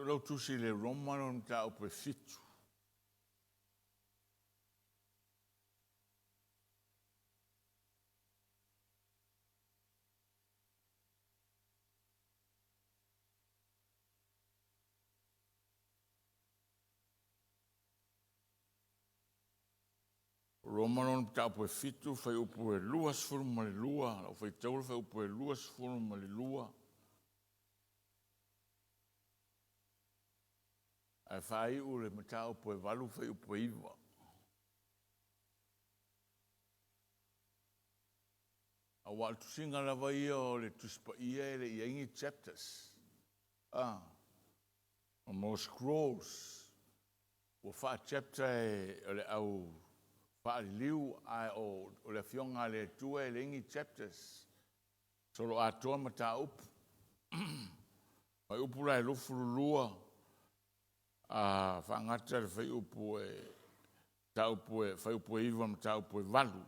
Tolo tusi le Romano mta upe fitu. Romano mta upe fitu fai upe lua sfuru male lua. O fai tauro fai upe lua sfuru male lua. Ai fai ule mta upe valu fai upe iwa. A wal tusinga lava ia o le tuspa ia ele ia ingi chapters. O mo scrolls. O fa chapter e le au fa liu ai o le fionga le tua ele ingi chapters. Solo a toa mata up. Mai upu lai lufuru lua. Fa ngata le fai upu e ta upu e fai upu e iwa mata upu e valu.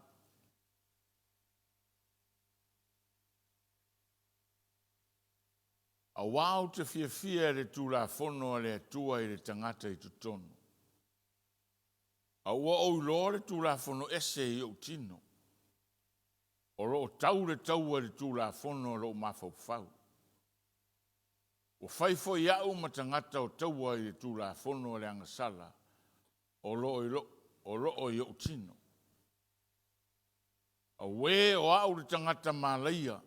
A wau te fia le tu la fono le tua i le tangata i tutonu. A ua o ilo le tu la fono ese i o tino. O lo tau le taua le tu la fono lo mafau. O faifo i au matangata o taua i le tu la fono le angasala. O lo o i o tino. A we o au le tangata malaia.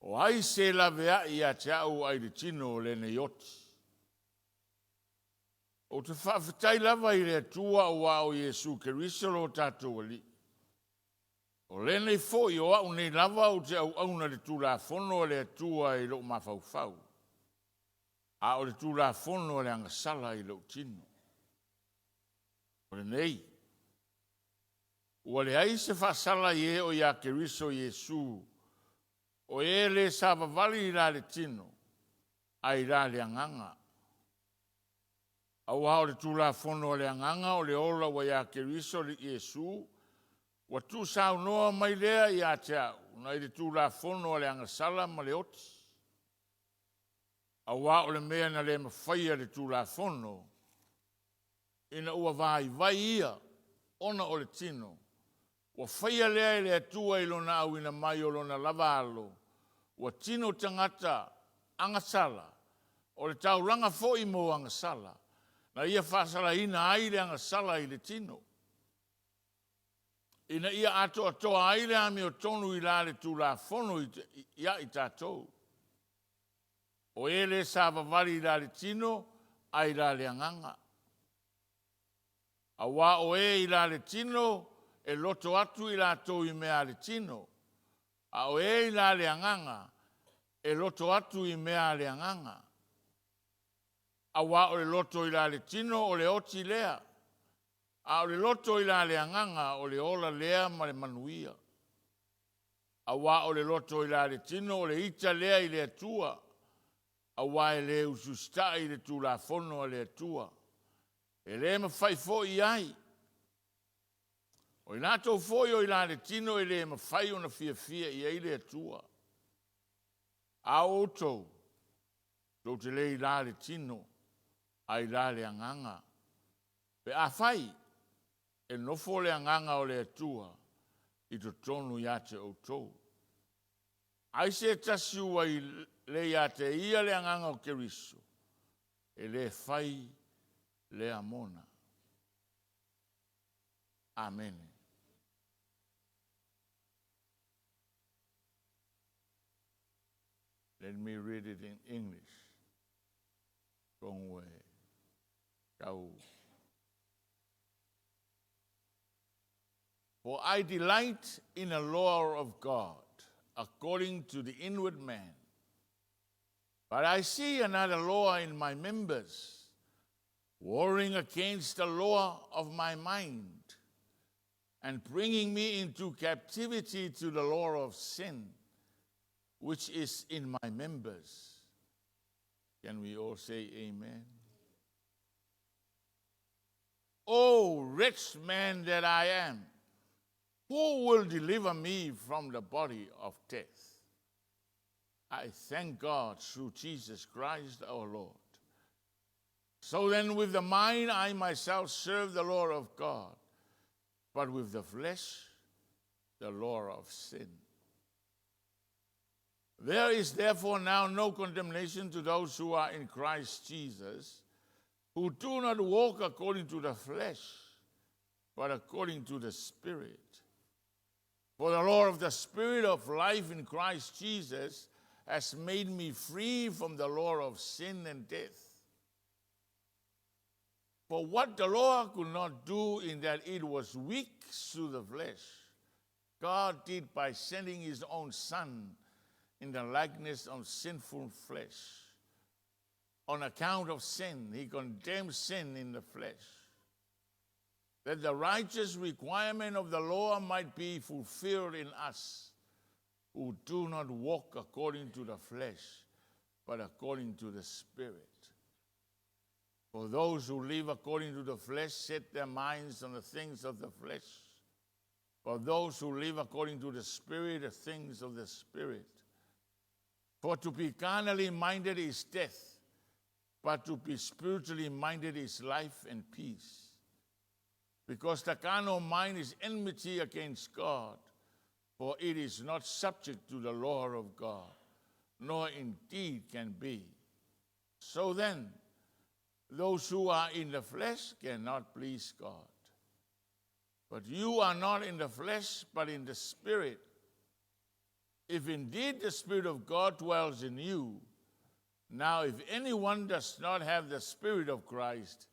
O ai se la vea i a te au ai le tino le ne yoti. O te whawhitai lava i le tua o au Jesu Keriso lo tātou ali. O le nei fo i o au nei lava o te au auna le tu la fono le tua i lo mafau. A o le tu la fono le angasala i lo tino. O le nei. O le ai se whasala i e o ia Keriso Jesu. O ele sa vavali i la le tino, ai la le anganga. Au hao le tula fono le anganga o le ola wa ia Keriso le Jesu, wa tu sa unoa mai lea i a te au, na i le tula fono le angasala ma le oti. Au hao le mea na le mawhaia le tula fono, ina ua vai ia, ona o le tino, wa whaia lea i le atua i lona au ina mai o lona lavalo, wa tino tangata angasala, o le tauranga fo i mo angasala, na ia whasala ina aile angasala i le tino. Ina ia ato atoa aile ami o tonu i la le tu la fono ia i tātou. O ele sa vavali i la le tino, ai la le anganga. A wa o e i la le tino, e loto atu i la tau i mea le tino. A o e i la le anganga, e loto atu i mea le anganga. A wa o le loto i la le tino o le oti lea. A o le loto i la le anganga o le ola lea ma le manuia. A wa o le loto i la le tino o le ita lea i le atua. A wa e le ususta i le tu la fono le atua. E le ma fai fo i ai. O i nato foi o i la le tino e le ma fai una fia i ai le atua. A oto, do te le i la le tino, ai la le anganga. Pe a fai, e nofo le anganga o le atua, i to tonu ia te outou. Ai se tasiu ai le ia te ia le anganga o Keriso, e le fai le amona. Amen. Let me read it in English. Con tau. For I delight in the law of God, according to the inward man. But I see another law in my members, warring against the law of my mind, and bringing me into captivity to the law of sin, which is in my members. Can we all say amen? Oh, wretched man that I am, who will deliver me from the body of death? I thank God through Jesus Christ our Lord. So then with the mind I myself serve the law of God, but with the flesh, the law of sin. There is therefore now no condemnation to those who are in Christ Jesus, who do not walk according to the flesh, but according to the Spirit. For the law of the Spirit of life in Christ Jesus has made me free from the law of sin and death. For what the law could not do in that it was weak through the flesh, God did by sending his own Son in the likeness of sinful flesh. On account of sin, he condemned sin in the flesh, that the righteous requirement of the law might be fulfilled in us, who do not walk according to the flesh, but according to the Spirit. For those who live according to the flesh set their minds on the things of the flesh. For those who live according to the Spirit, the things of the Spirit. For to be carnally minded is death, but to be spiritually minded is life and peace. Because the carnal mind is enmity against God, for it is not subject to the law of God, nor indeed can be. So then, those who are in the flesh cannot please God. But you are not in the flesh, but in the Spirit. If indeed the Spirit of God dwells in you. Now if anyone does not have the Spirit of Christ,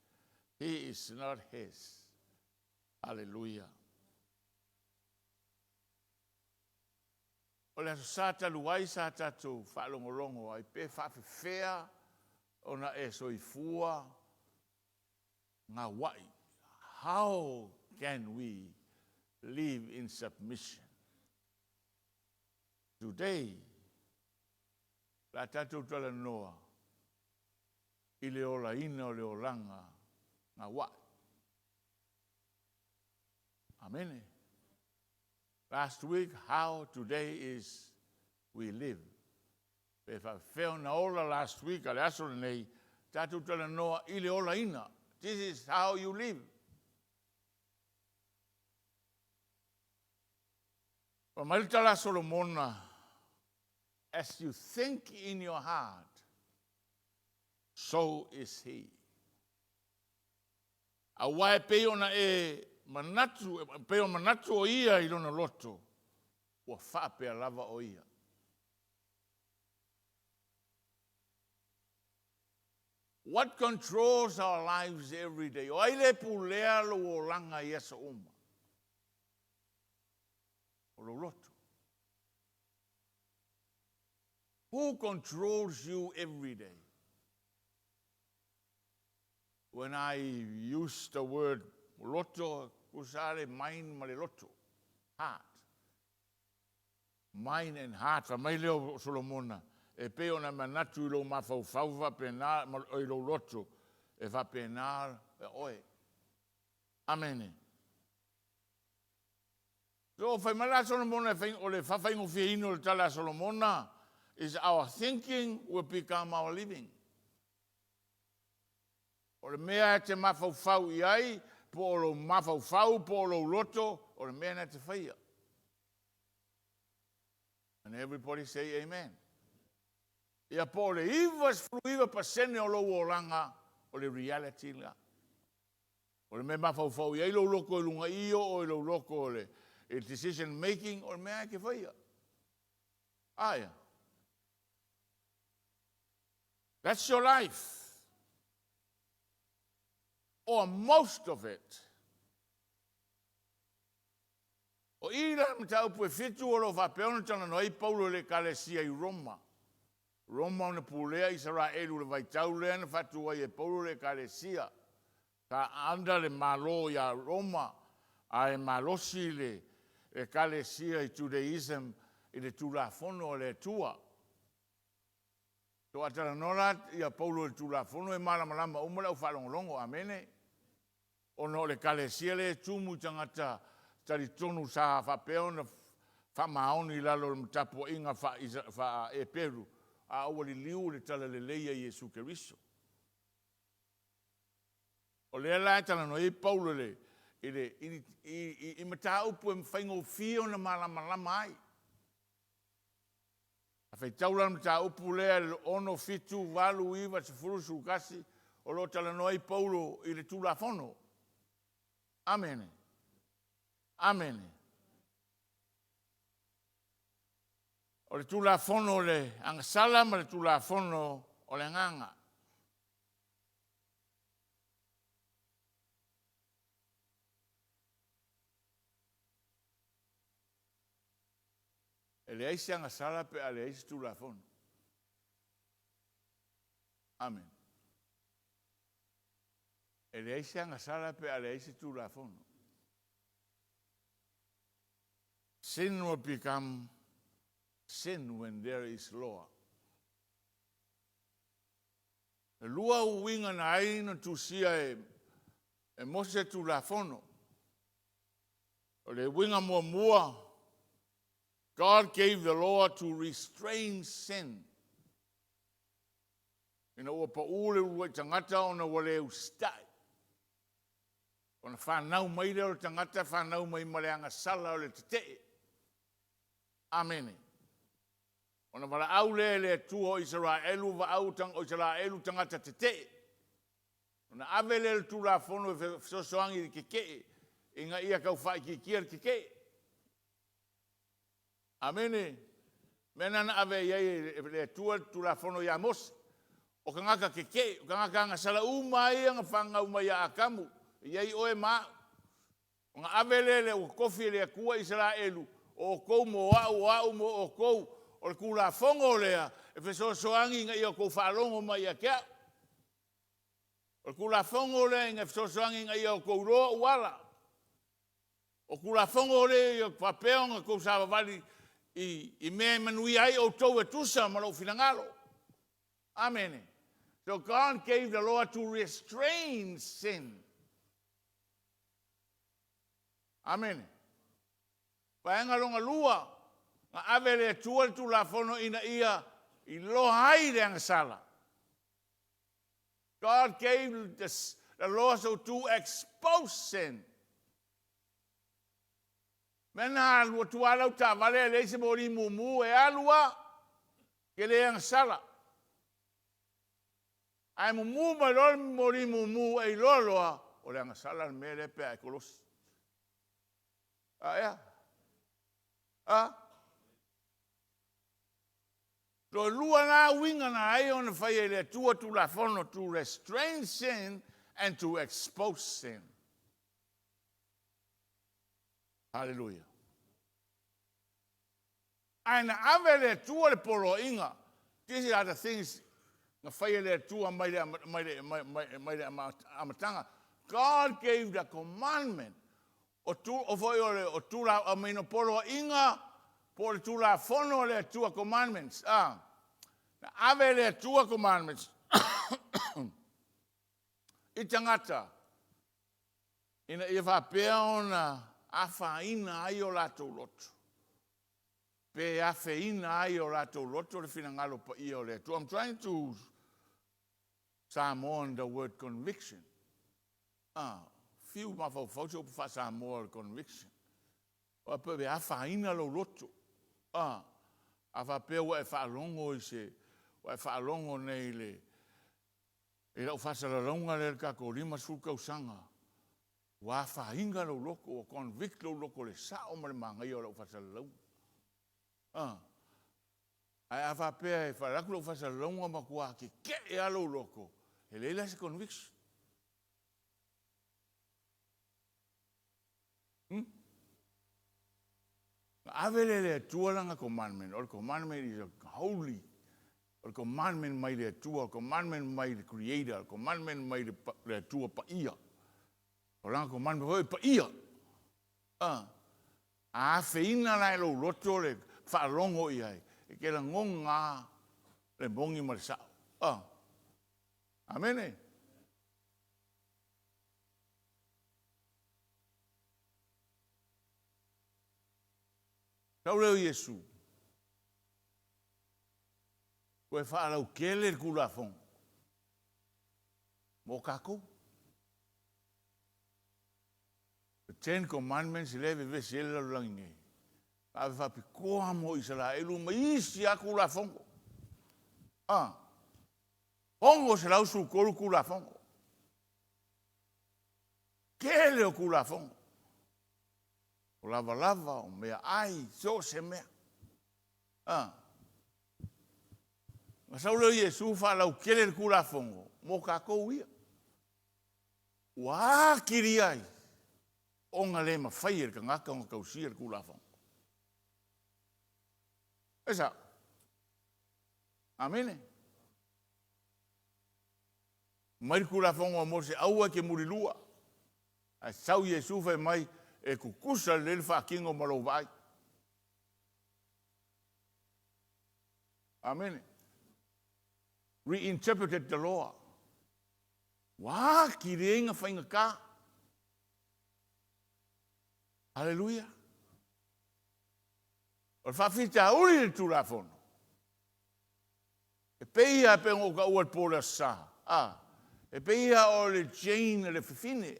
he is not his. Hallelujah. O le sa taluai sa tatu whalongolongo ai pe whawhiwhea ona e soifua ngā wai. How can we live in submission? Today, la tatu tala noa, I le ola ina o le olanga ngā wai. Amen. Last week, how today is we live. If I failed na ola last week, ale aso nei, tatu tala noa, I le ola ina. This is how you live. Pamaltala Solomona, as you think in your heart, so is he. A wai peona e manatu, peo manatu o ia I lona loto, ua whape a lava o ia. What controls our lives every day? O aile pulea lo o langa iesa uma. O lo loto. Who controls you every day? When I use the word loto, kusare mind male loto, heart. Mind and heart. Famai leo Solomona. E peo na manatu I lo mafau va pena I lo loto. E va penar e oe. Amen. So fai mala Solomona o le fafaingo fiino le tala Solomona is our thinking will become our living. O le mea te mafau I ai, po o lo mafau po o lo loto, o le mea na te whaia. And everybody say amen. Ia po le ivas fluiva pasene o lo olanga o le reality la. O le mea mafau I ai lo loko I lunga io o lo loko le decision making o le mea ke whaia. Aya. That's your life. Or most of it. O ira mtau pue fitu o lo whapeona tana noi Paulo le kalesia I Roma. Roma ona pulea Israelu le vaitau lea na fatua I Paulo le kalesia. Ka anda le malo ya Roma a e malosi le kalesia I Judaism I le tulafono o le tua. To atara nora ia Paulo le tulafono e malamalama umala ufalongolongo, amene. Ono le kalesia le tumu tangata tari tonu sa whapeo na whamaoni lalo le mtapo inga wha e peru a awali liu le tala le leia Jesu Keriso. O lea lai tala no i Paulo le. I mata upu e mwhaingo fio na malama ai. A whai taula mata upu lea le ono fitu walu iwa se furu sukasi o lo tala no i Paulo i le tula fono. Amen. Amen. O le tula fono le angasala ma le tula fono o le nganga. E le aisi angasala pe a le aisi tula fono. Amen. E le aisi angasala pe a le aisi tula fono. Sin will become sin when there is law. E lua uwinga na aina tu sia e mose tu la fono. O le winga mua. God gave the law to restrain sin. Ina ua pa ule ua tangata ona wale ustai. Ona whanau mai leo tangata whanau mai maleanga sala o le te. Amen. Ona wala au le tua o Israelu wa au tang o Israelu tangata te. Ona ave le tu la fono e sosoangi ke inga ia kau fai ki kier ke. Amen. Mena na ave ye le tua tu la fono ya mos. O kangaka ke o kangaka nga sala umai nga fanga umai akamu. Ye o e ma. Nga ave le o kofi le kua Israelu. O kou mo au mo o kou o le kula fongo lea e feso soangi nga ia kou whaalongo mai a kia. O le kula fongo lea nga feso soangi nga ia kou roa uala. O kula fongo lea ia whapeo nga kou savavali i mea manui ai o tau e tusa ma lau finangalo. Amen. So God gave the law to restrain sin. Amen. Paenga longa lua, nga avele tua tu la fono ina ia I lo hai le angasala. God gave the law so to expose sin. Mena alua tualau ta vale le se mori mumu e alua ke le angasala. Ai mumu ma lor mori mumu e loloa o le angasala me le pe ai kolos. Ya. So lua na winga na ai on fai le tua tu la fono to restrain sin and to expose sin. Hallelujah. And avele tua le polo inga. These are the things na fai le tua mai amatanga. God gave the commandment. O foi o tu la amino polo inga por tu la fono le tua commandments. Ave le tua commandments. Itangata. Ina iwa peona afa ina ai o lato loto. Pe afe ina ai o lato loto le fina ngalo pa i o le tua. I'm trying to SAMOA the word conviction. Few mafau so fa SAMOA conviction. O pe afa ina lo loto. Afa pe wa fa longo ise. Wa fa longo nei le. E la fa sa longa le ka ko lima suka usanga. Wa fa inga lo loko o convict lo loko le sa o ma manga yo lo fa sa lo. Ai afa pe fa la lo fa sa longa ma kwa ki ke e alo loko. E le la se conviction. Avele le tua langa commandment. Or commandment is holy. Or commandment mai le tua. Commandment mai le creator. Commandment mai le tua pa ia. Or langa commandment hoi pa ia. A feina lai lo loto le whaalongo i ai. E ke la ngonga le bongi marisa. Amene. Tau leo Yesu. Koe whaalau kele kula fong. Mo kako. Ten Commandments, 11 verse 11 lang ni. Ave whapikoa mo Israelu, ma isi aku la fongo. Fongo se lau su koru ku la fongo. Kele o ku la fongo. O lava lava, o mea ai, so se mea. Ma sauleo Yesu fa lau kele ku la fongo. Mo kako ia. Wa kiri ai. O ngā le ma whai ka ngaka o kausia ku la fongo. Esa. Amene. Mai ku la fongo mo se aua ke murilua. A sau Yesu fa mai e kukusa le fa kingo malo vai. Amen. Reinterpreted the law. Wa kirenga fainga ka. Hallelujah. O fa fita uri tu la fono. E peia pe ngo ka ua pola sa. E peia o le Jane le fifine.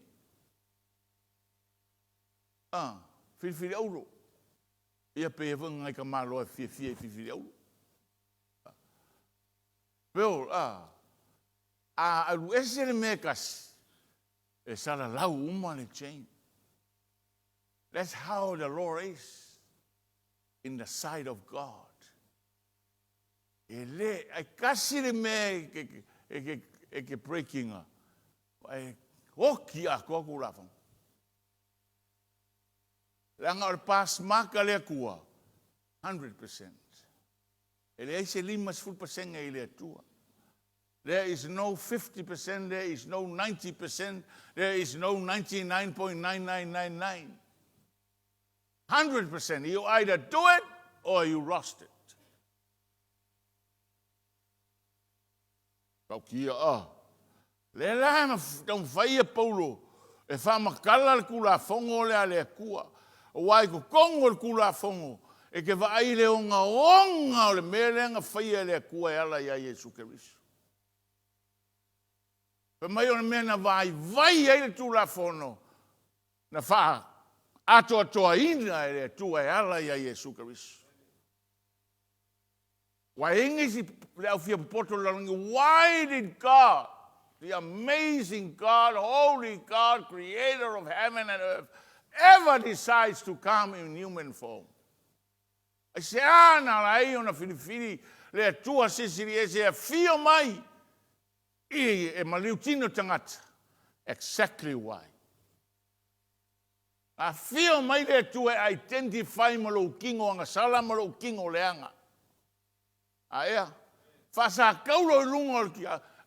Fifine euro. Ia peia vanga ka malo e fifine euro. Pero, alu ese le mekas. E sala lau uma le Jane. That's how the Lord is in the sight of God. Ele ai kasi le me ke breaking ai hoki a ko ku la fon. Langa o pas maka le kua 100%. Ele ai se limas full percent ele tua. There is no 50%, there is no 90%, there is no 99.9999. 100%. You either do it or you lost it. Kau kia le lama tau whaia paulo e whamakala le kula fongo le ale kua. O wai ko kongo le kula fongo e ke vai le onga o le melenga whaia le kua e ala ia Yesu Keriso. Pe mai o mena vai ai le tula fono na wha ato ina e le tua e ala ia Yesu Keriso. Why did God, the amazing God, holy God, creator of heaven and earth, ever decides to come in human form? I say, na lai ona filifili le tua sisiri e se fio mai e maliutino tangata. Exactly why. A fio mai le tua identify malo kingo anga sala malo kingo leanga. Aia, fasa kauro lungo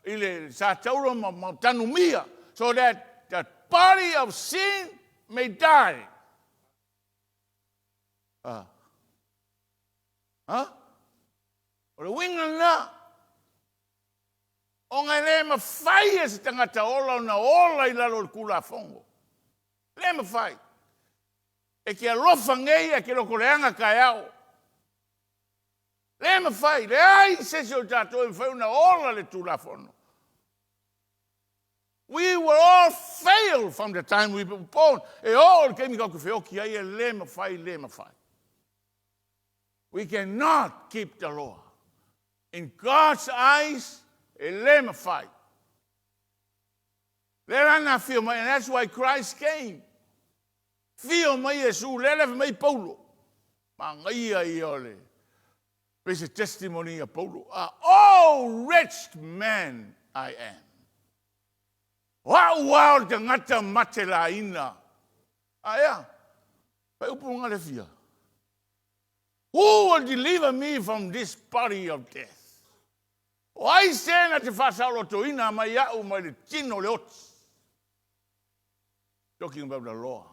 ile sa tauro tanumia, so that the body of sin may die. O le winga na, o ngai le ma fai e se tangata ola na ola i lalo kula fongo. Le ma fai. E kia lofa ngei e kia loko leanga kaiao. Le ma fai, le ai se o tato e fai una ola le tulafono. We were all failed from the time we were born. E all came to Fioki, ai le ma fai. We cannot keep the law. In God's eyes, le ma fai. Le na fio mai, and that's why Christ came. Fio mai Jesu, le mai Paulo. Ma ngai ai ole. There's a testimony of Paulo. Oh, wretched man I am. Wow, te ngata matela ina. Aya, pa upunga le fia. Who will deliver me from this body of death? Why say na te fasalo to ina mai au mai le tino le ots? Talking about the law.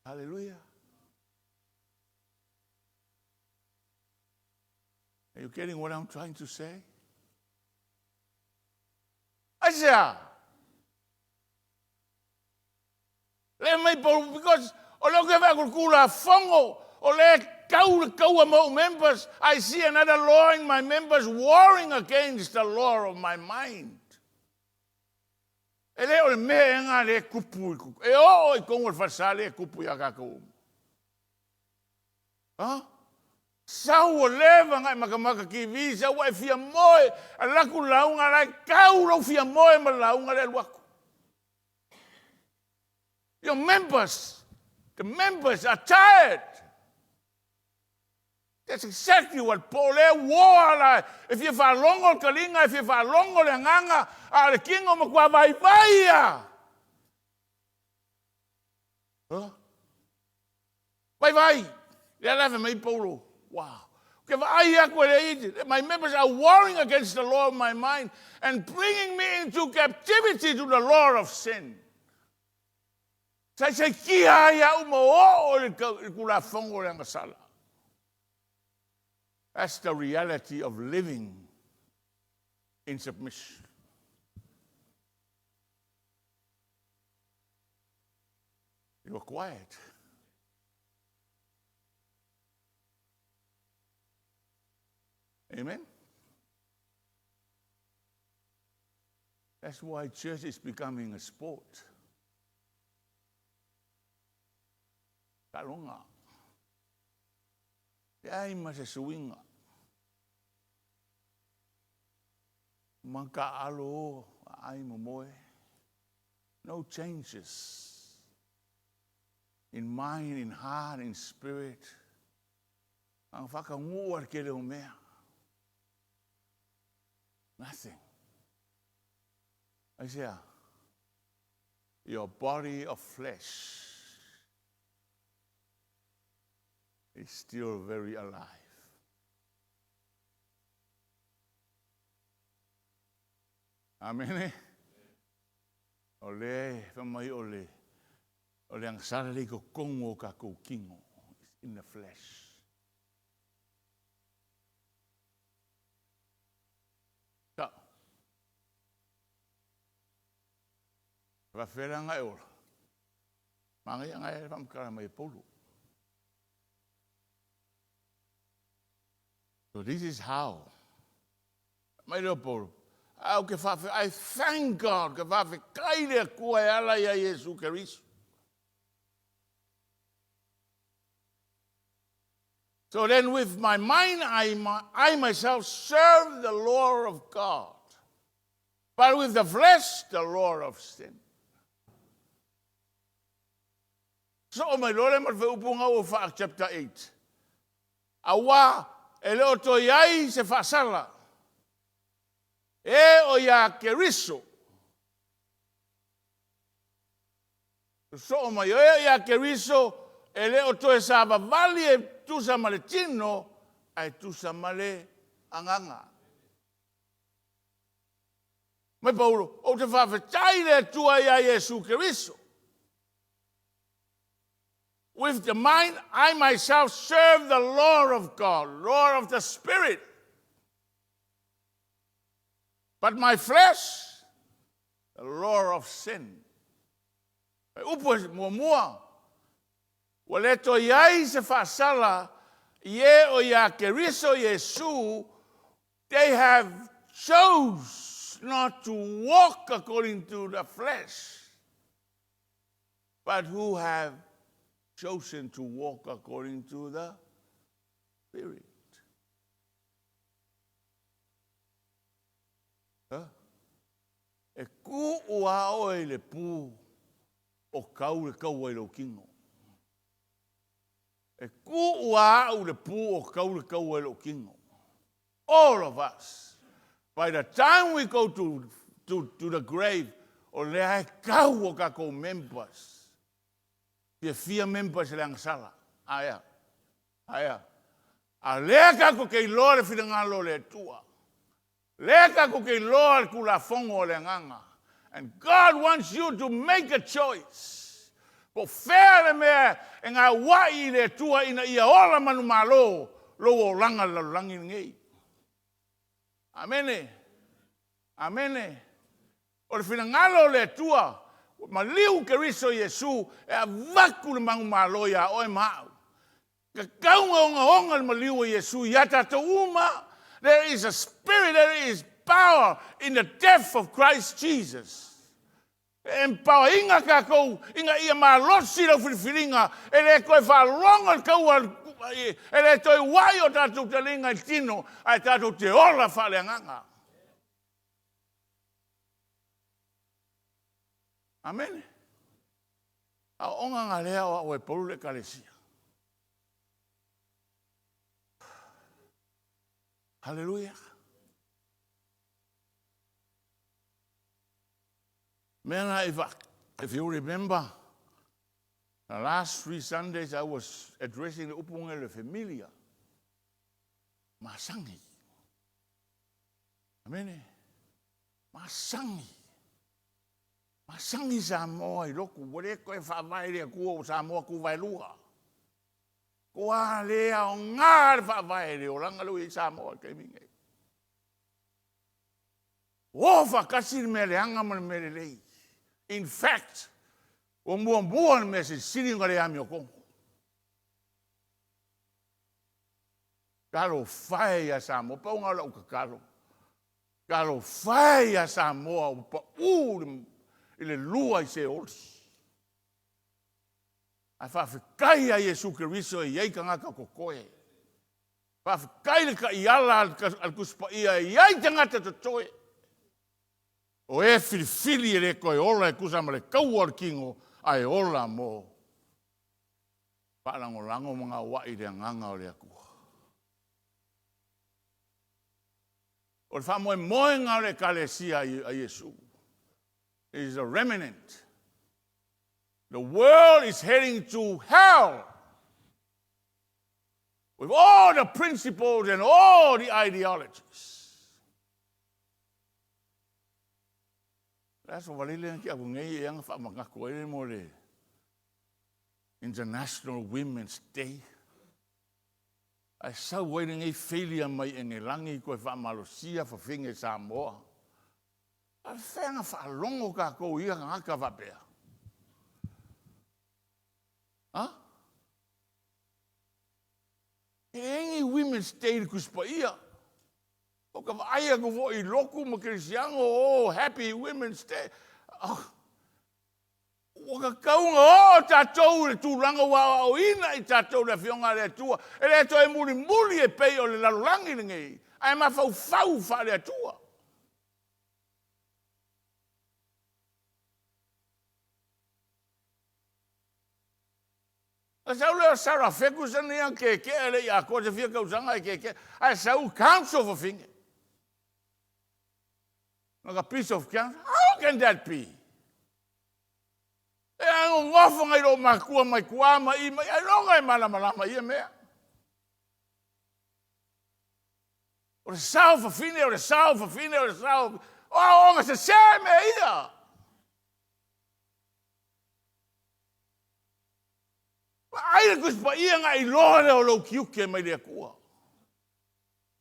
Hallelujah. Are you getting what I'm trying to say? Asia. Le mai po because o lo que va kula fongo o le kau mo members. I see another law in my members warring against the law of my mind. o le mea ngā le kupu. E o i kongo le whasale e kupu i a kakou. Ha? Sau o lewa ngai makamaka ki visa wa e fia moe a laku launga lai kau rau fia moe ma launga le luaku. Your members, the members are tired. That's exactly what Paul war like. If you fa longo kalinga, if you fa longo le nganga, a le kingo mo kwa vai vai. Huh? Vai vai. Le lave mai Paulo. Wow. My members are warring against the law of my mind and bringing me into captivity to the law of sin. That's the reality of living in submission. You are quiet. Amen? That's why church is becoming a sport. Kalonga. Ai masa suinga. Manka alo ai momoe. No changes in mind, in heart, in spirit. Ang whakanguar ke leo mea. Nothing. Isaiah, your body of flesh is still very alive. Amen. Ole, famai ole. Ole ang sarali ko kongo ka ko kingo is in the flesh. Whawhera ngai ora. Mangai ngai whamkara mai polo. So this is how. Mai reo polo. I thank God ke whawhe kaire kua e ala ia Jesu Keriso. So then with my mind, I myself serve the law of God. But with the flesh, the law of sin. So my Lord, ma upunga o fa chapter 8. Awa ele oto yai se fasala. E o ya Keriso. So my ya Keriso ele oto e sa vali e tu sa male tino ai tu sa male anganga. Mai Paulo, o te whawhetai le tua ia Jesu Keriso. With the mind, I myself serve the law of God, law of the Spirit. But my flesh, the law of sin. Upo mua. Wale to iai se whasala, ie o ia Keriso Jesu, they have chose not to walk according to the flesh, but who have chosen to walk according to the Spirit. E ku ua o e le pu o kau le kau e lo kingo. E ku ua o le pu o kau le kau e lo kingo. All of us. By the time we go to the grave, o le ai kau o kako members. Pia fia members le angsala. Aya. A lea kako kei lore fina ngalo le tua. Lea kako kei lore kula fongo le nganga. And God wants you to make a choice. Po fere mea e ngā wai le tua ina ia ora manu malo lo o langa la langi ngei. Amene. O le fina ngalo le tua. Ma liu Keriso Jesu e a vaku le mangu malo ia oe mau. Ka kaunga onga le ma liu Jesu ia tato uma. There is a spirit, there is power in the death of Christ Jesus. Empawa inga kako, inga ia malosi lo filfilinga, ele koe whalonga kaua, ele toi wai o tātou te linga i tino, ai tātou te ola whaleanganga. Amen. A onga ngā lea o e paulu le kalesia. Hallelujah. Man, if you remember, the last 3 Sundays I was addressing the upunga le familia. Masangi. Amen. Masangi. Masangi Samoa I loku. Wale koe whawai rea kua o Samoa ku vai lua. Kua lea o ngāre whawai rea o rangalu I Samoa kei mingai. O whakasiri me leanga mo me le lei. In fact, o mua me se siri ngare ami o kongo. Karo whae a Samoa, pa unga lau ka karo. Karo whae a Samoa, o pa uri ile lua I se orsi. A whawhikai a Yesu Kiriso I ei ka ngaka kokoe. Whawhikai le ka I ala al kuspa ia I ei tangata to toe. O e filifili e le koe ola e kusama le kauar kingo ai ola mo. Pālango lango mga wai le nganga o le akua. O le whamoe moenga o le kalesia a Yesu. It is a remnant. The world is heading to hell. With all the principles and all the ideologies. That's what International Women's Day. I saw waiting a failure my in a langi ko fa malosia for finger Samoa. I found a long kako ia ngaka va pe. Huh? Any Women's Day kuspa ia. O ka aia ko vo I loku ma Cristiano, oh, happy Women's Day. O ka kaunga o tātou le tūranga wā o ina I tātou le fionga le tua. E le to e muli e pei o le lalulangi le ngei. Ai ma fau wha le tua. A sau leo Sarah Ferguson ia ke ele ia ko te fia kausanga ke. Ai sau council for finger. Like a piece of cancer. How can that be? E ango ngofo ngai ro makua mai kuama I mai ai longa I malama ia mea. O le sao fa fine, o le sao fa fine, o le sao. O onga se me ia. Ai le kuspa ia ngai loa o lo kiuke mai le kua.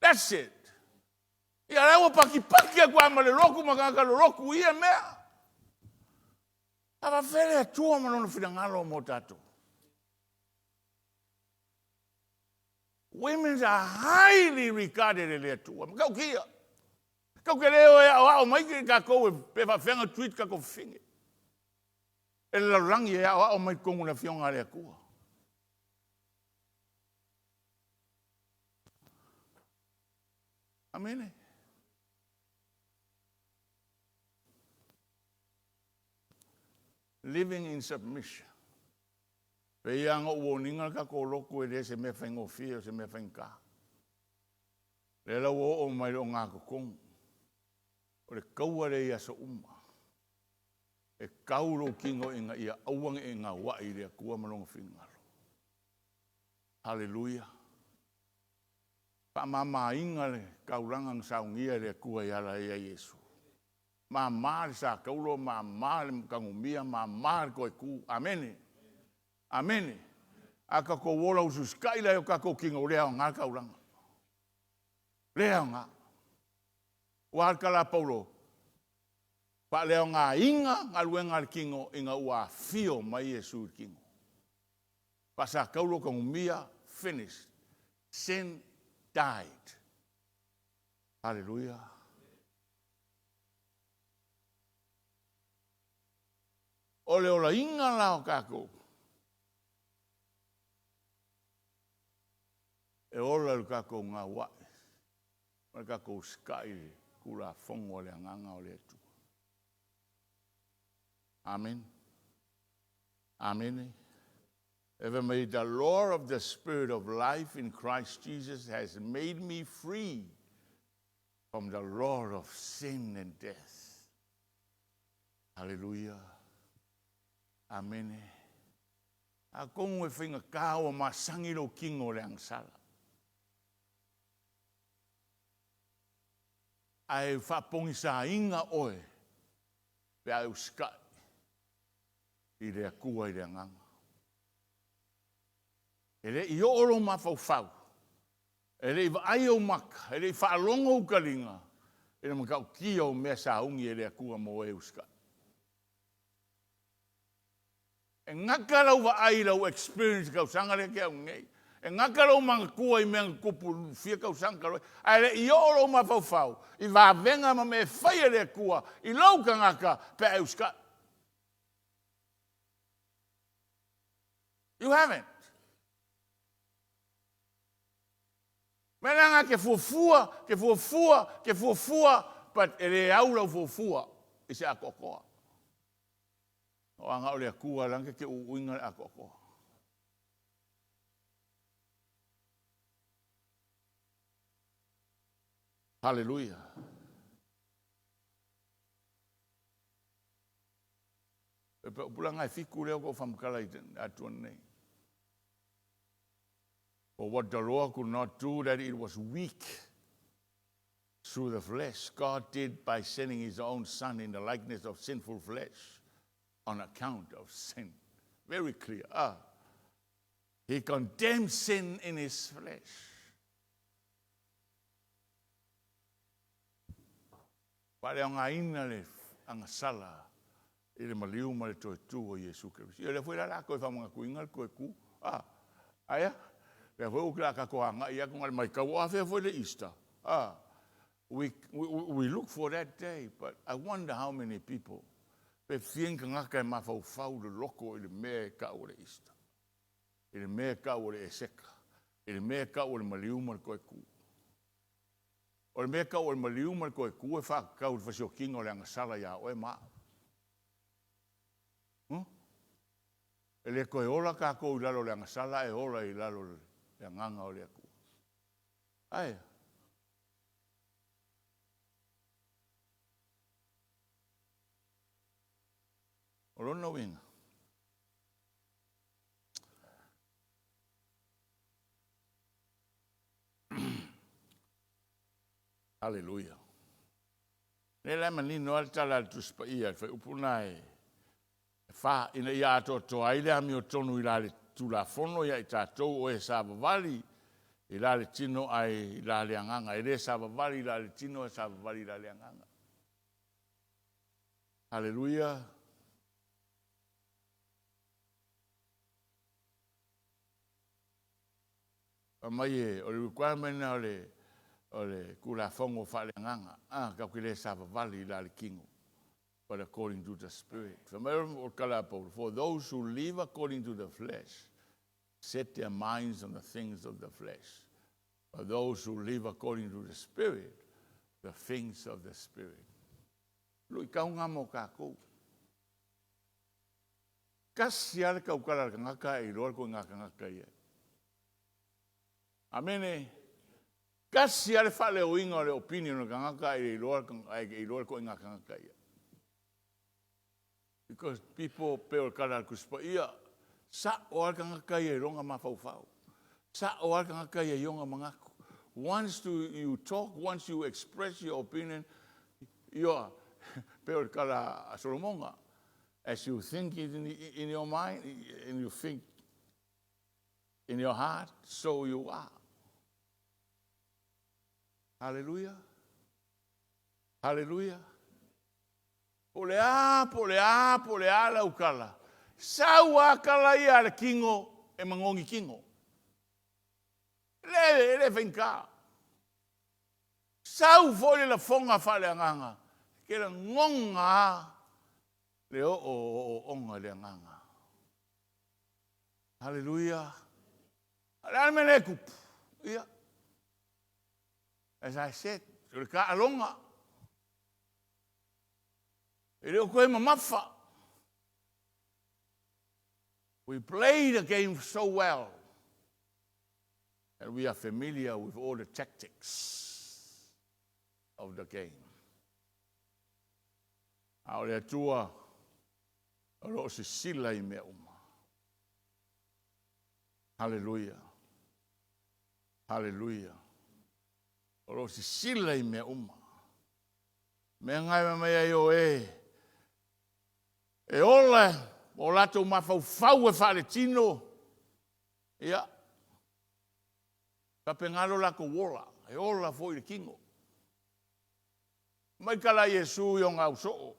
That's it. Ia rewa paki a kua ma le roku makaka le roku ia mea. Ava fere atua ma lona whirangalo mo tato. Women are highly regarded in le atua. Kau kia. Kau ke leo e au mai ki kako e pewa whenga tweet kako whinge. E la rangi e au mai kongu na whionga le akua. Amen. Living in submission. Pe anga uoninga ka ko loko e se me whaingo fia, se me whainka. Le la o mai o ngā kong. O le kaua le ia sa uma. E kauro kingo inga ia auanga e ngā wai le kua malonga whingaro. Hallelujah. Pa mama inga le kauranga saungia le kua iala ia Yesu. Ma mare sa kaulo, ma mare kangumia, ma mare koe ku. Amene. Amene. Aka ko wola usus kaila yo kako kingo lea o ngā kauranga. Lea o ngā. Wakala Paulo. Pa lea o ngā inga, ngā luenga kingo, inga ua fio mai Yesu kingo. Pa sa kaulo kangumia, finished. Sin died. Hallelujah. O le ola inga lao kako. E ola le kako ngā wai. Le kako skai kula fongo le anganga o le tu. Amen. Amen. Ever may the Lord of the Spirit of life in Christ Jesus has made me free from the Lord of sin and death. Hallelujah. Amen. A kongo e whinga kāua masangi lo kingo le angsala. Ai whapongi sa inga oe pe au skai i le akua i le anganga. E le i oro mawhauwhau. E le i ai o maka. E le i whaalongo ukaringa. E le makau kia o mea sa ungi e le akua mo e uskai. E ngakarau wa ai lau experience kau sangare ke au ngei. E ngakarau manga kua I mea kupu fia kau sangare. Ai le I oro mawhauwhau. I wa venga ma me whaia le kua. I lau ka ngaka pe au uskai. You haven't. Menanga ke fuafua, but e le aula fuafua, I se akokoa. O anga o le akua lange ke uinga le akokoa. Hallelujah. E pe upulanga e fiku leo ko whamkala I atuan nei. For what the Lord could not do, that it was weak through the flesh, God did by sending his own son in the likeness of sinful flesh on account of sin. Very clear. He condemned sin in his flesh. Pare o ngā ina le anga sala I le maliu ma le toi tu o Yesu Christ. I le fuera la koe whamanga kuinga le koe ku. Aia. Le foi o kila kakoanga ia ko ngal mai ka wa fe foi le Easter. We look for that day, but I wonder how many people pe fienga ngaka ma fa fau le loko I le me ka o le Easter. I le me ka o le eseka. I le me ka o le maliu ma le koe ku. O le me ka o le maliu ma le koe ku e fa ka o le fasio kinga o le angasala ia o e ma. E le koe ola ka ko I lalo le angasala e ola I lalo le nganga o le aku. Ai. O lona winga. Hallelujah. Ne la manino al tala tu spaia fa upunai. Fa ina ia to ai le ami o tonu I le tu la fono ia I tātou o e savavali I la le tino ai I la le anganga. I le savavali I la le tino e savavali I la le anganga. Hallelujah. Mai e o le requirement o le kula fongo fa le anganga. Ka ki le savavali I la le kingo. But according to the Spirit. For those who live according to the flesh, set their minds on the things of the flesh. For those who live according to the Spirit, the things of the Spirit. Lui kaunga mo kako. Kasi ale ka ukala ngaka I roa ko ngaka ngaka ia. Amene. Kasi ale fale o inga le opinion ngaka I roa ko ngaka ngaka ia. Because people peo kala kuspa ia sa o alkanga kai ronga mafau. Sa o alkanga kai yonga mangaku. Once you talk, once you express your opinion, you are peo kala solomonga. As you think it in your mind, and you think in your heart, so you are. Hallelujah. Hallelujah. Polea la ukala. Saua kala ia le kingo e mangongi kingo. Le venka. Sau fole la fonga fale anganga. Ke la ngonga Le o onga le nganga. Hallelujah. Le mene kupu. Yeah. As I said, le ka alonga. Le o koe mamafa. We play the game so well. And we are familiar with all the tactics of the game. Ao le atua, alo se sila I mea uma. Hallelujah. Hallelujah. Alo se sila I mea uma. Mea ngai mea yo e ola, o lato mafau e whare tino. Ia. Ka pengalo lako wola, e ola foi le kingo. Mai kala Yesu yo ngau soo.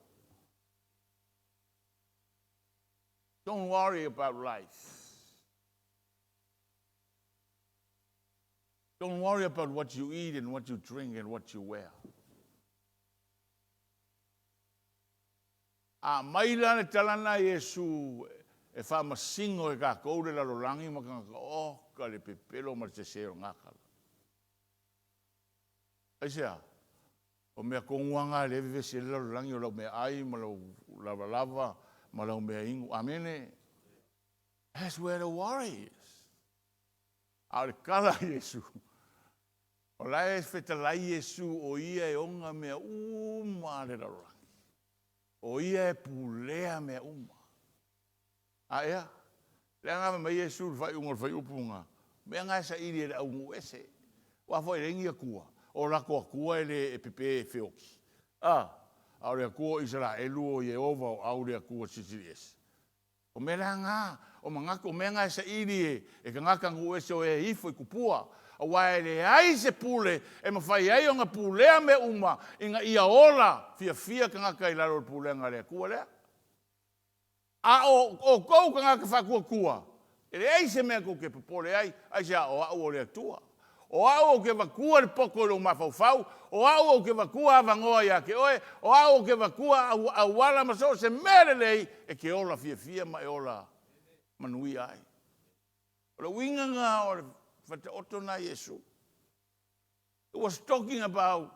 Don't worry about life. Don't worry about what you eat and what you drink and what you wear. A mai lana talana Yesu e wha masingo e ka koude la lorangi ma ka le pepelo ma te seo ngakala. Aisea, o mea konguanga le vive se la lorangi o lau mea ai ma lau lava ma lau mea ingu. Amene. That's where the worry is. A le kala Yesu. O lai e whetalai Yesu o ia e onga mea uma le la lorangi. O ia e pulea mea uma. A ea, le ngā me Yesu whai ungar whai upunga. Mea ngai sa iri e la ungu ese. Wa fwai rengi a kua. O lako a kua ele e pepe e whioki. Au rea kua Israelu o Yehova o au rea kua Sisiries. O mea ngā, o mangako mea ngai sa iri e ka ngaka ngu ese o e hifo I kupua. A wae le ai se pule, e mawhai ai o ngā pulea me uma, inga ia ola, fia ka ngaka I laro pulea ngā rea kua lea. A o kou ka ngaka whakua kua. E le ai se mea kou ke papore ai, ai se a o au o lea tua. O au o ke wakua le poko lo mawhauwhau, o au o ke wakua awangoa ia ke oe, o au o ke wakua au wala maso se mere lei, e ke ola fia ma e ola manui ai. O le winga ngā o le whataotona Yesu. It was talking about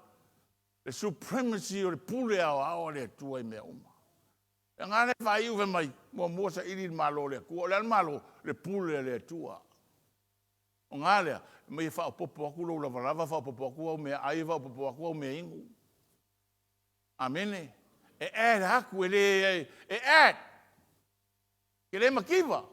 the supremacy o le pule au le tua I mea uma. E ngā ne whai uwe mai, mua sa iri malo le kua, le malo le pule le tua. O ngā lea, mai wha popo aku lo lava wha popo aku au mea ai wha popo aku au mea ingu. Amene. E haku e ke le makiwa.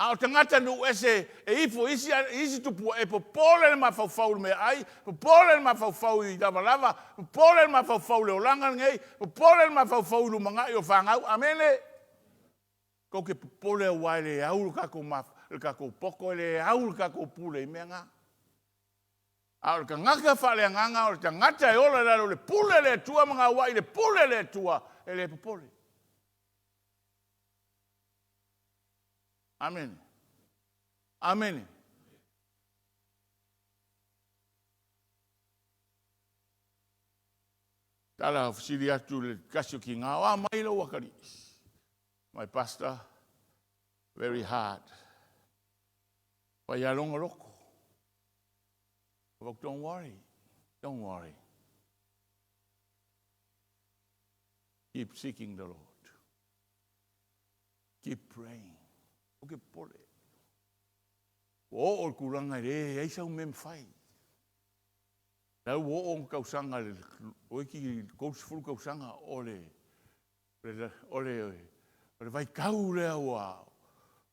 Ao tangata nu ese e ifo isi tupua e popole le mawhauwhau mea ai, popole le mawhauwhau I lava, popole le mawhauwhau le olanga ngei, popole le mawhauwhau lu mangai o whangau. Amene. Ko ke popole a wai le auru kako poko le auru kako pule I mea ngā. Ao ka ngaka whale nganga o le tangata e ola lalo le pule le tua mga wai le pule le tua e le popole. Amen. Amen. Tala fsiri atu le kasio ki ngā wa mai lo wakari. My pastor, very hard. Pai alonga loko. Don't worry. Don't worry. Keep seeking the Lord. Keep praying. Okay, pole. O o kuranga re, ai sa mem fai. Na o kausanga o ki coach full kausanga ole vai kau le wa.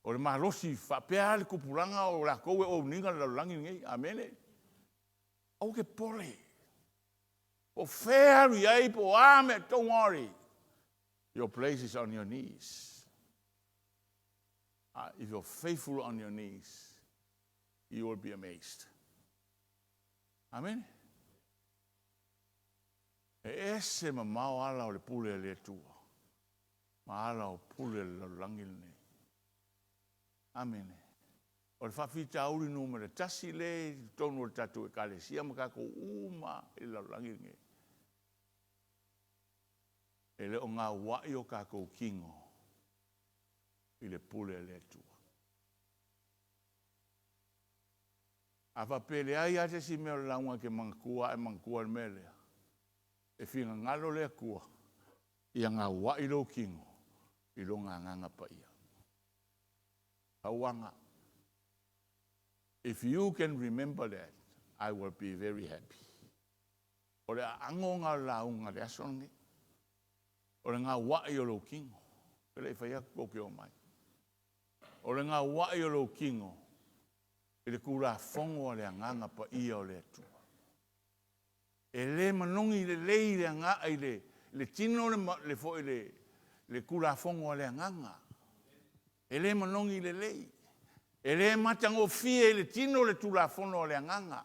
O le malosi fa pea le kupulanga o la koe o ninga la langi ngai. Amene. O ke pole. O fair ai po ame, don't worry. Your place is on your knees. If you're faithful on your knees, you will be amazed. Amen. E ese mamau ala o le pule le tua. Ma ala o pule le langi nei. Amen. O le whawhita auri numere tasi le tonu o le tatu e kale sia makako uma i la langi nei. E le o ngā wai o kākou kingo i le pule le tua. A whapele ai ate si mea launga ke mangkua le melea. E whina ngalo le kua i a ngā wai lo kingo i lo ngā nganga pa ia. Hauanga. If you can remember that, I will be very happy. O le ango ngā launga le asongi. O le ngā wai o lo kingo. Pele i whaiak koke o mai. O le ngā wai o lo kingo. I le kura fongo le anganga pa ia o le atua. E le manongi le lei le anga i le tino le fo i le kura fongo le anganga. E le manongi le lei. E le matango fie le tino le tula fono le anganga.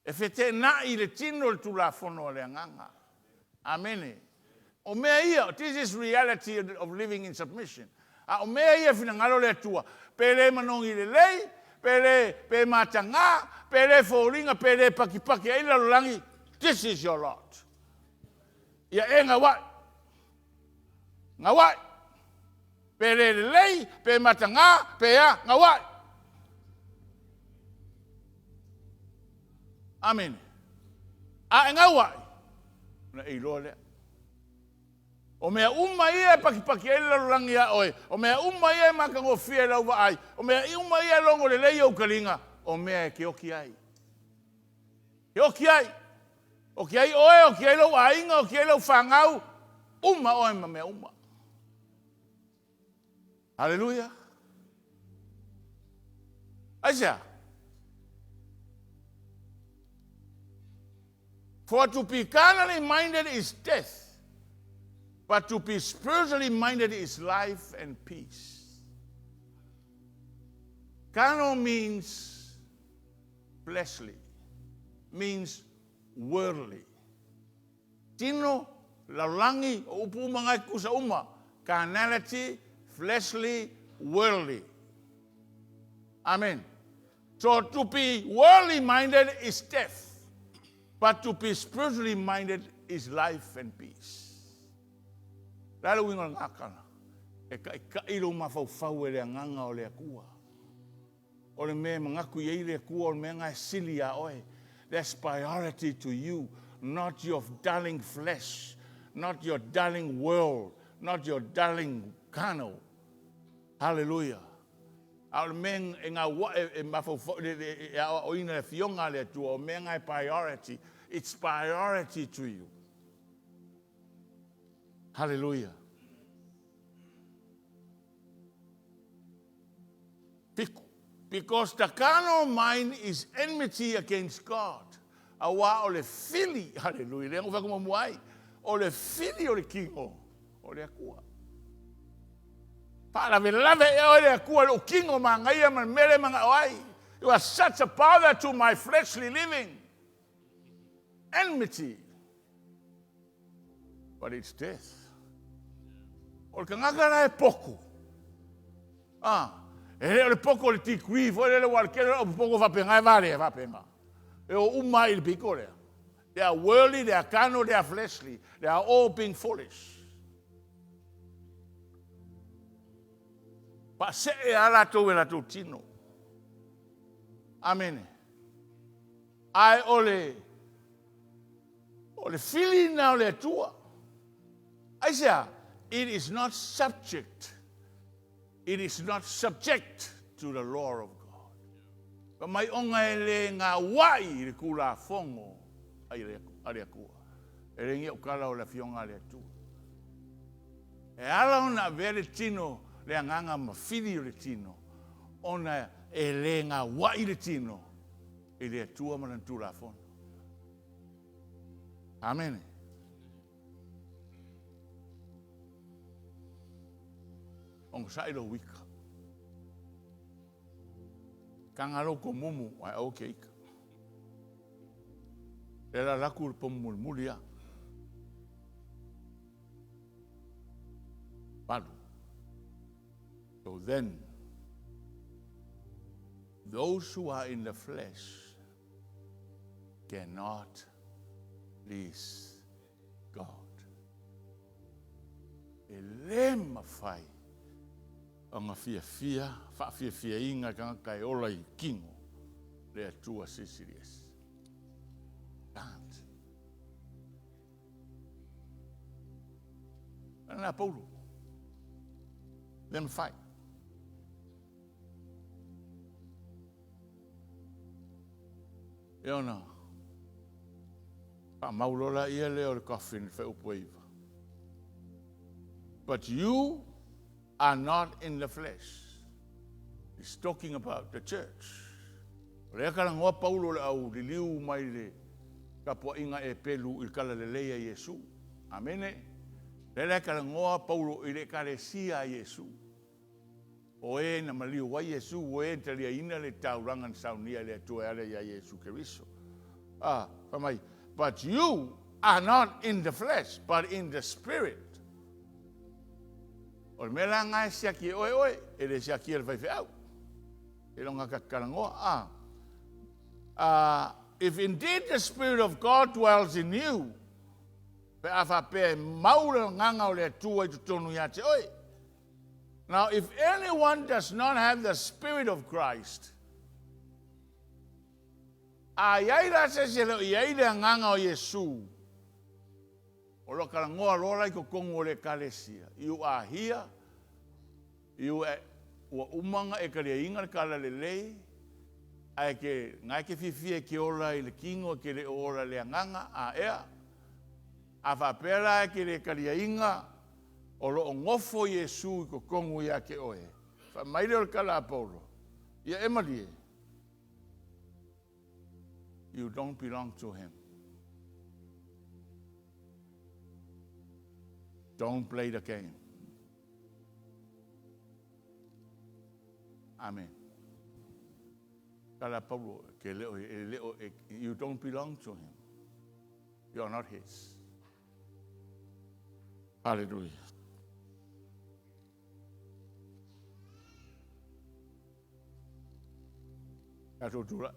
E fete na i le tino le tula fono le anganga. Amen. O mea ia, this is reality of living in submission. O mea ia fina ngalo le atua. Pe le manongi le lei, pe matanga, pe le fōringa, pe le pakipaki, e la langi, this is your lot. Ia e ngā wai. Ngā wai. Pe le lei, pe matanga, pe a ngā wai. Amen. A e ngā wai. Na e loa lea. O mea uma ia pakipaki e la langi a oe. O mea uma ia makango fie lau wa ai. O mea uma ia longo le lei au kalinga. O mea e ke oki ai. Ke oki ai. O ki ai oe, o ki ai lau ainga, o ki ai lau whangau. Uma oe ma mea uma. Hallelujah. Aisha. For to be carnally minded is death. But to be spiritually minded is life and peace. Carnal means fleshly, means worldly. Tino, laulangi, upu mangai kusa uma. Carnality, fleshly, worldly. Amen. So to be worldly minded is death. But to be spiritually minded is life and peace. Lalo winga ngakana. E ka ilo mafau e le nganga o le akua. O le me mangaku ye le akua o le me ngai sili a oe. There's priority to you, not your darling flesh, not your darling world, not your darling carnal. Hallelujah. Al men e ngā wa e mafau o ina le fionga le tua o me ngai priority. It's priority to you. Hallelujah. Because the carnal mind is enmity against God. Awa o le fili, hallelujah, le ngofaka mamuai, o le fili o le kingo, o le akua. Para me lave e o le akua o kingo mangaia man mere manga oai. You are such a bother to my fleshly living. Enmity. But it's death. O le kangakara e poko. E le poko le tikui, fo le walkera o poko vapenga e vale e vapenga. E o uma il piko lea. They are worldly, they are carnal, they are fleshly. They are all being foolish. Pa se e ala tau e la tau tino. Amen. Ai ole fili na ole tua. Ai sea, it is not subject. It is not subject to the law of God. Ka mai onga e le ngā wai le kula fongo ai le kua. E le ngi o kala o la fionga le tua. E ala ona vele tino le anganga mawhiri o le tino. Ona e le ngā wai le tino. E le tua manantu la fongo. Amen. On sailo wika. Kangalo ko mumu ai okay. Era la culpa mulmulia. Pardon. So then, those who are in the flesh cannot please God. e le mawhai. O ngā whaafia inga kanga kai ola I kingo, le atua sisirias. Can't. Ana Paulo. Them fight. Iona. Pa maulola ia leo le coffin fe upoiva. But you are not in the flesh. He's talking about the church. Lea kala ngoa Paulo le au li liu mai le kapua inga e pelu I kala le leia Yesu. Amene. Lea kala ngoa Paulo I le karesia Yesu. O e na maliu wa Yesu o e talia ina le taurangan saunia le tuere ya Yesu Keriso. Famai. But you are not in the flesh, but in the spirit. O me la ngai siaki oe, e le siaki el vai au. E longa ka karangoa. If indeed the Spirit of God dwells in you, pe afa pe maura nganga o le tua I tutonu yate oe. Now, if anyone does not have the Spirit of Christ, ayaira se se lo iaira nganga o Yesu. O lo karangoa rola I kokongo le kalesia. You are here. You are umanga e kare inga kala le lei. Ai ke ngai ke fifie ke ola I le kingo ke le ora le nganga a ea. A fa pera ke le kare inga o lo ngofo Yesu I kokongo ya ke oe. Fa mai le kala Paulo. Ia emalie. You don't belong to him. Don't play the game. Amen. Kala Paulo, you don't belong to him. You are not his. Hallelujah. Kato tura.